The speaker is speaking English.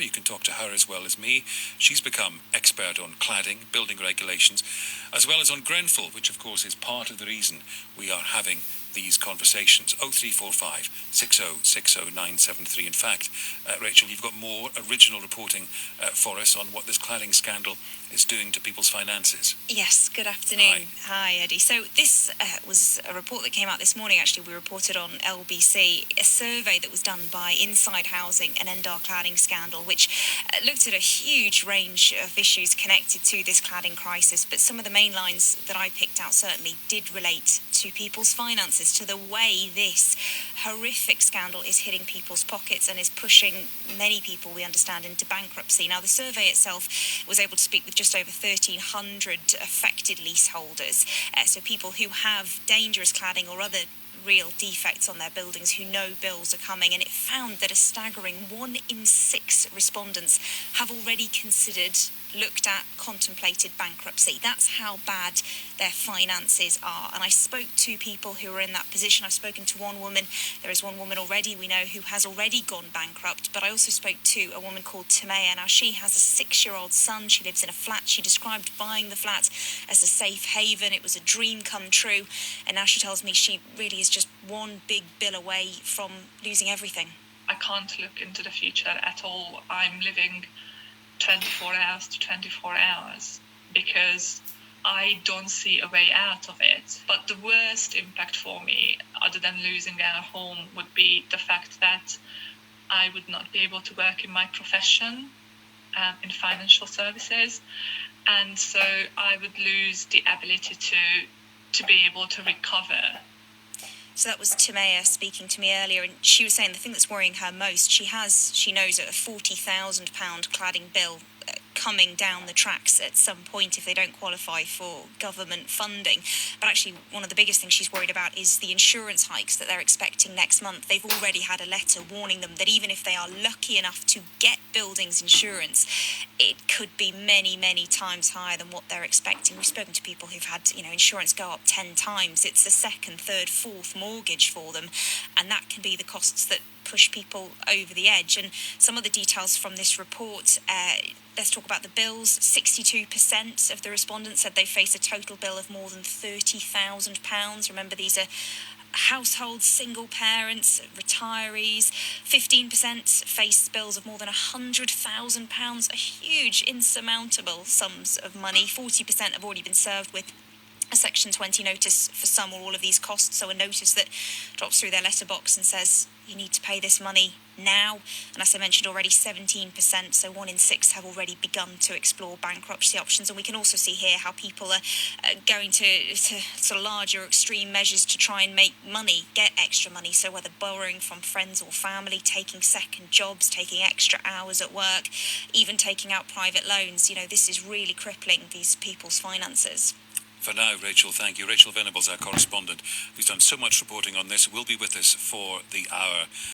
You can talk to her as well as me. She's become expert on cladding, building regulations, as well as on Grenfell, which of course is part of the reason we are having these conversations. 0345 6060973. In fact, Rachel, you've got more original reporting for us on what this cladding scandal is doing to people's finances. Yes, good afternoon. Hi Eddie. So this was a report that came out this morning. Actually, we reported on LBC, a survey that was done by Inside Housing and End Our Cladding Scandal, which looked at a huge range of issues connected to this cladding crisis. But some of the main lines that I picked out certainly did relate to people's finances, to the way this horrific scandal is hitting people's pockets and is pushing many people, we understand, into bankruptcy. Now, the survey itself was able to speak with just over 1,300 affected leaseholders, so people who have dangerous cladding or other real defects on their buildings, who know bills are coming, and it found that a staggering 1 in 6 respondents have already considered, looked at, contemplated bankruptcy. That's how bad their finances are. And I spoke to people who are in that position. I've spoken to one woman. There is one woman already we know who has already gone bankrupt, but I also spoke to a woman called Mair. Now, she has a 6-year-old son. She lives in a flat. She described buying the flat as a safe haven. It was a dream come true, and now she tells me she really is just one big bill away from losing everything. I can't look into the future at all. I'm living 24 hours to 24 hours because I don't see a way out of it. But the worst impact for me, other than losing our home, would be the fact that I would not be able to work in my profession, in financial services, and so I would lose the ability to be able to recover. So that was Mair speaking to me earlier, and she was saying the thing that's worrying her most, she knows a £40,000 cladding bill coming down the tracks at some point if they don't qualify for government funding. But actually, one of the biggest things she's worried about is the insurance hikes that they're expecting next month. They've already had a letter warning them that even if they are lucky enough to get buildings insurance, it could be many, many times higher than what they're expecting. We've spoken to people who've had, insurance go up 10 times. It's the second, third, fourth mortgage for them, and that can be the costs that push people over the edge. And some of the details from this report, let's talk about the bills. 62% of the respondents said they face a total bill of more than £30,000. Remember, these are households, single parents, retirees. 15% face bills of more than £100,000, a huge, insurmountable sums of money. 40% have already been served with a Section 20 notice for some or all of these costs, so a notice that drops through their letterbox and says you need to pay this money now. And as I mentioned already, 17%, so 1 in 6 have already begun to explore bankruptcy options. And we can also see here how people are going to sort of larger extreme measures to try and make money, get extra money. So whether borrowing from friends or family, taking second jobs, taking extra hours at work, even taking out private loans, this is really crippling these people's finances. For now, Rachel, thank you. Rachael Venables, our correspondent, who's done so much reporting on this, will be with us for the hour.